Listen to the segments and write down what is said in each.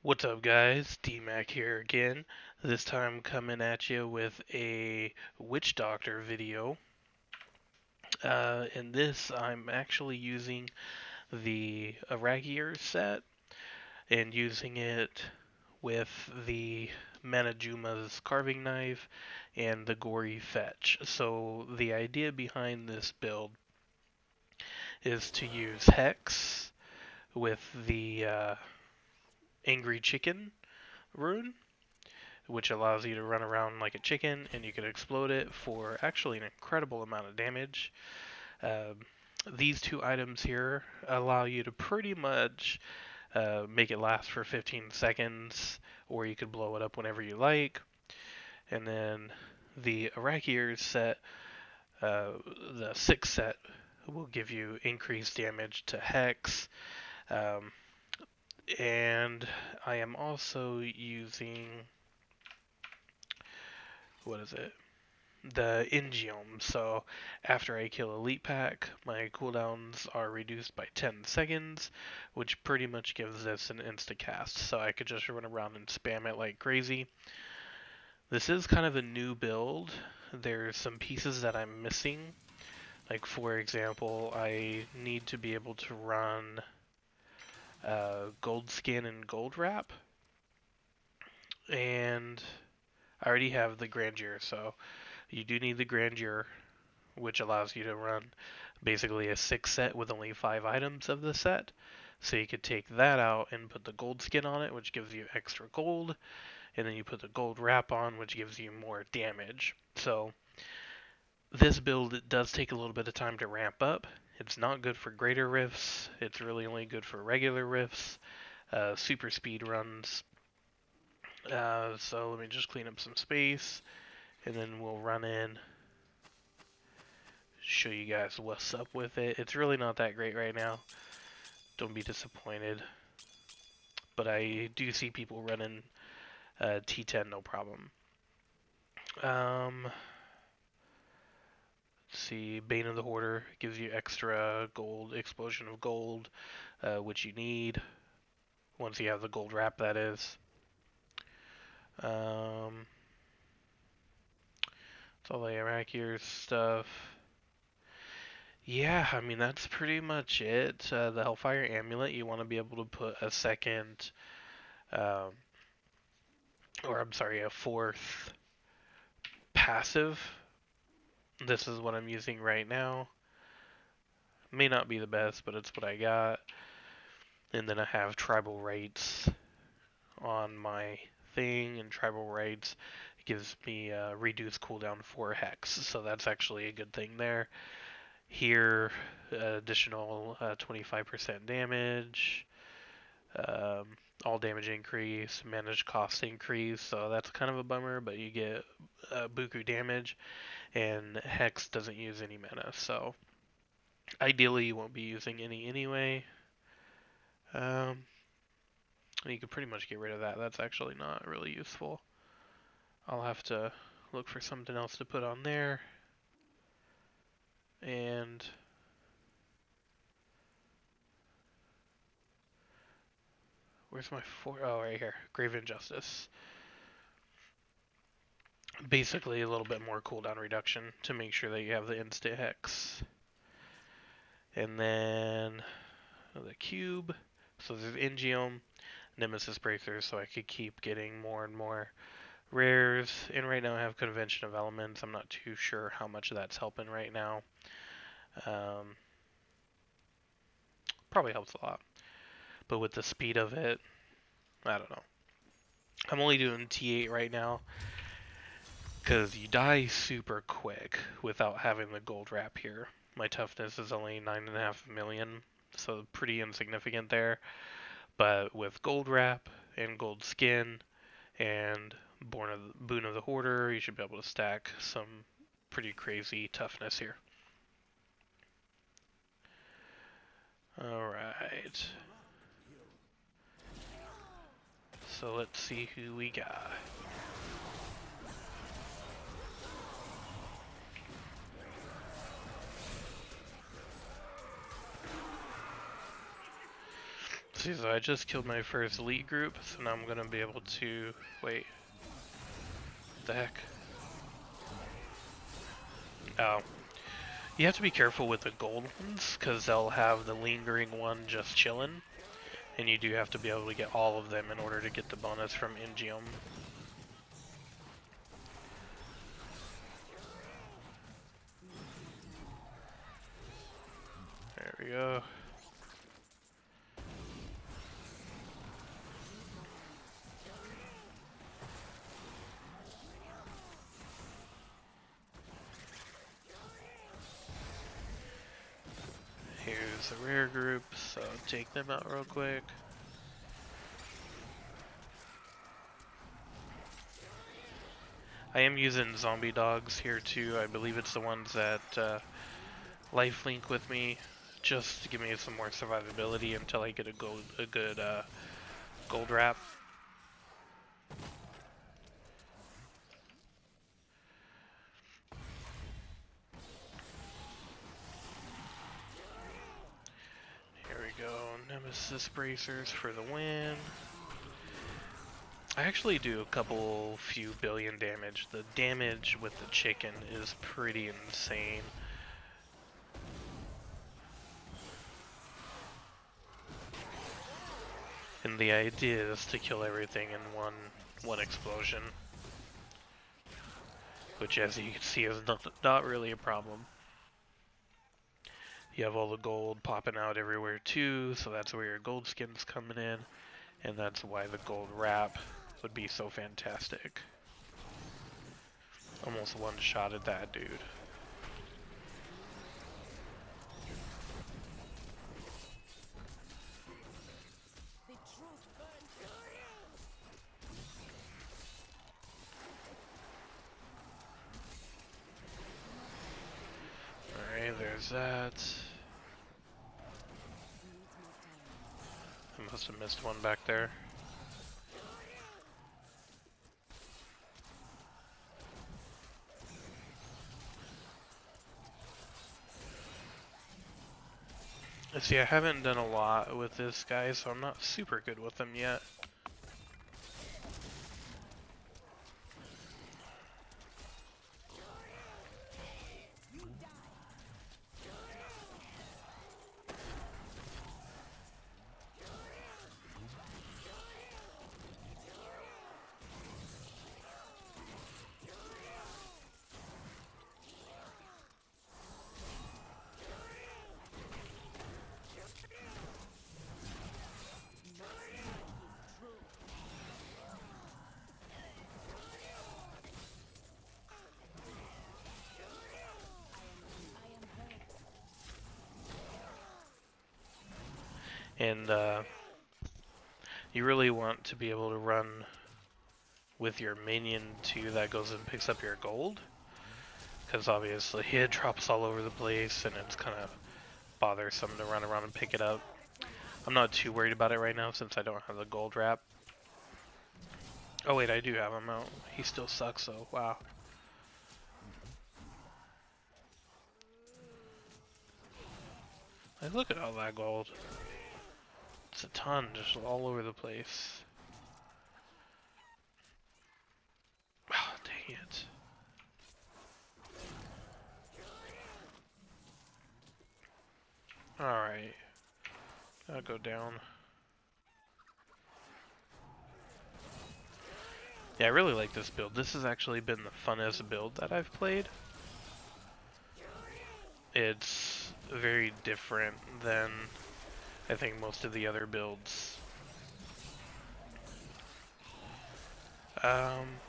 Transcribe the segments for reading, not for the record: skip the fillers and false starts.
What's up, guys? D-Mac here again. This time coming at you with a Witch Doctor video. In this, I'm actually using the Aragier set and using it with the Manajuma's carving knife and the Gory Fetch. So the idea behind this build is to use Hex with the Angry Chicken rune, which allows you to run around like a chicken and you can explode it for actually an incredible amount of damage. Um, these two items here allow you to pretty much make it last for 15 seconds, or you could blow it up whenever you like. And then the Arakiers set, uh, the 6 set, will give you increased damage to Hex. Um, and I am also using, what is it? The Ingium. So after I kill Elite Pack, my cooldowns are reduced by 10 seconds, which pretty much gives this an insta cast. So I could just run around and spam it like crazy. This is kind of a new build. There's some pieces that I'm missing. Like, for example, I need to be able to run Gold Skin and Gold Wrap. And I already have the Grandeur, so you do need the Grandeur, which allows you to run basically a 6 set with only 5 items of the set. So you could take that out and put the gold skin on it, which gives you extra gold, and then you put the gold wrap on, which gives you more damage. So this build, it does take a little bit of time to ramp up. It's not good for greater rifts. It's really only good for regular rifts, super speed runs. So let me just clean up some space, and then we'll run in, show you guys what's up with it. It's really not that great right now. Don't be disappointed. But I do see people running T10 no problem. Let's see, Bane of the Hoarder gives you extra gold, explosion of gold, which you need once you have the gold wrap, that is. It's all the Arakier stuff. Yeah, I mean, that's pretty much it. The Hellfire Amulet, you want to be able to put a second, um, or I'm sorry, a fourth passive. This is what I'm using right now. May not be the best, but it's what I got. And then I have Tribal Rights on my thing, and Tribal Rights gives me reduced cooldown for Hex, so that's actually a good thing there. Here, additional 25% damage, um, all damage increase, managed cost increase, so that's kind of a bummer, but you get buku damage, and Hex doesn't use any mana, so ideally you won't be using any anyway. Um, you can pretty much get rid of that. That's actually not really useful. I'll have to look for something else to put on there. And where's my oh, right here. Grave Injustice. Basically a little bit more cooldown reduction to make sure that you have the instant hex. And then the cube. So there's Ingium, Nemesis Bracers, so I could keep getting more and more rares. And right now I have Convention of Elements. I'm not too sure how much that's helping right now. Probably helps a lot. But with the speed of it, I don't know. I'm only doing T8 right now because you die super quick without having the gold wrap here. My toughness is only 9.5 million, so pretty insignificant there. But with gold wrap and gold skin and Boon of the Hoarder, you should be able to stack some pretty crazy toughness here. Alright. So let's see who we got. See, so I just killed my first elite group, so now I'm gonna be able to... Wait. What the heck? Oh. You have to be careful with the gold ones, because they'll have the lingering one just chilling. And you do have to be able to get all of them in order to get the bonus from Ingium. There we go. Here's the rare group, so take them out real quick. I am using zombie dogs here too. I believe it's the ones that lifelink with me, just to give me some more survivability until I get a good gold wrap. Here we go, Nemesis bracers for the win. I actually do a few billion damage. The damage with the chicken is pretty insane. And the idea is to kill everything in one explosion. Which, as you can see, is not really a problem. You have all the gold popping out everywhere too, so that's where your gold skin's coming in. And that's why the gold wrap would be so fantastic. Almost one-shotted that dude. Alright, there's that. I must have missed one back there. See, I haven't done a lot with this guy, so I'm not super good with him yet. And you really want to be able to run with your minion too that goes and picks up your gold, because obviously it drops all over the place and it's kind of bothersome to run around and pick it up. I'm not too worried about it right now since I don't have the gold wrap. Oh wait, I do have him out. He still sucks though, wow. Like, look at all that gold. It's a ton, just all over the place. Oh, dang it. Alright. I'll go down. Yeah, I really like this build. This has actually been the funnest build that I've played. It's very different than I think most of the other builds.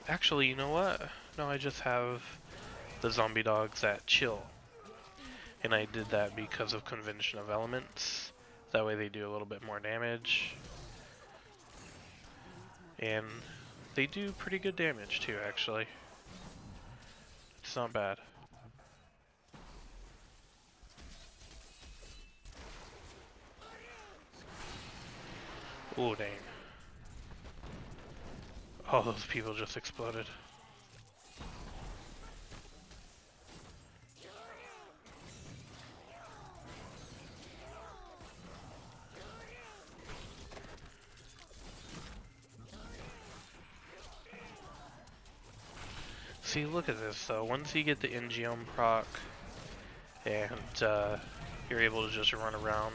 Actually, you know what? No, I just have the zombie dogs that chill. And I did that because of Convention of Elements. That way they do a little bit more damage. And they do pretty good damage too, actually. It's not bad. Oh, dang. All those people just exploded. See, look at this though. Once you get the Ingeom proc, and you're able to just run around,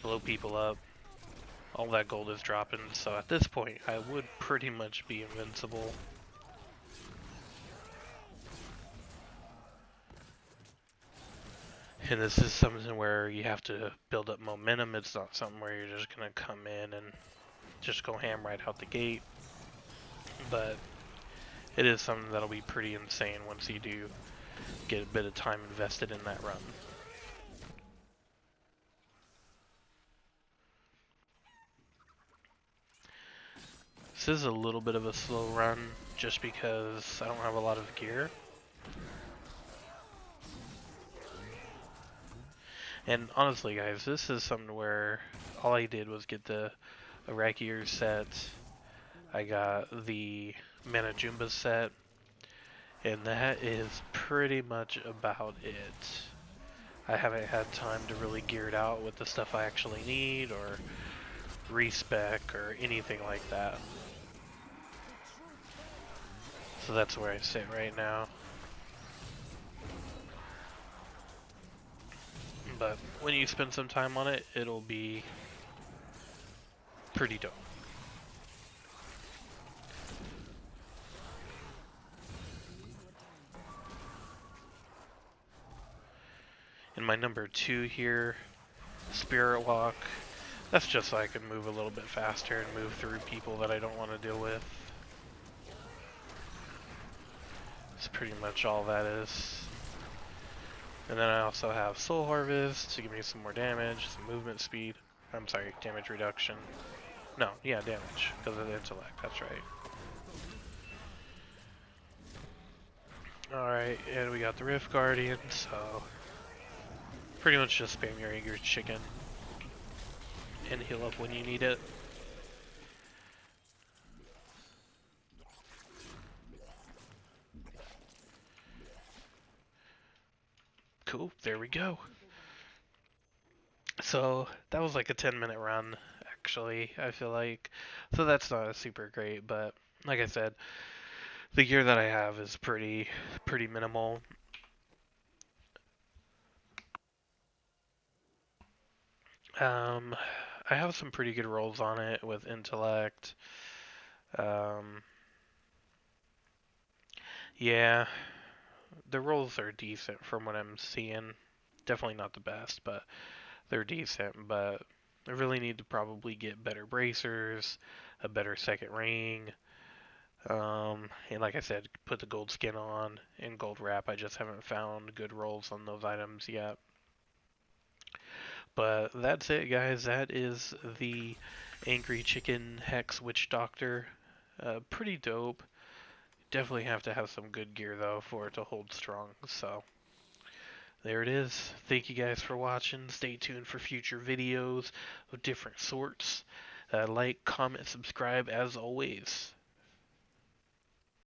blow people up, all that gold is dropping. So at this point, I would pretty much be invincible. And this is something where you have to build up momentum. It's not something where you're just gonna come in and just go ham right out the gate. But it is something that'll be pretty insane once you do get a bit of time invested in that run. This is a little bit of a slow run just because I don't have a lot of gear. And honestly guys, this is something where all I did was get the Irakier set, I got the Manajumba set, and that is pretty much about it. I haven't had time to really gear it out with the stuff I actually need, or respec, or anything like that. So that's where I sit right now. But when you spend some time on it, it'll be pretty dope. And my number 2 here, Spirit Walk, that's just so I can move a little bit faster and move through people that I don't want to deal with. That's pretty much all that is. And then I also have Soul Harvest to give me some more damage, some movement speed. I'm sorry, damage reduction. No, yeah, damage, because of the intellect, that's right. Alright, and we got the Rift Guardian, so pretty much just spam your Angry Chicken and heal up when you need it. Cool, there we go. So that was like a 10-minute run, actually, I feel like. So that's not super great, but like I said, the gear that I have is pretty minimal. I have some pretty good rolls on it with intellect. Yeah, the rolls are decent from what I'm seeing. Definitely not the best, but they're decent. But I really need to probably get better bracers, a better second ring, and like I said, put the gold skin on and gold wrap. I just haven't found good rolls on those items yet. But that's it, guys. That is the Angry Chicken Hex Witch Doctor. Pretty dope. Definitely have to have some good gear though for it to hold strong. So there it is. Thank you guys for watching. Stay tuned for future videos of different sorts. Like, comment, subscribe as always.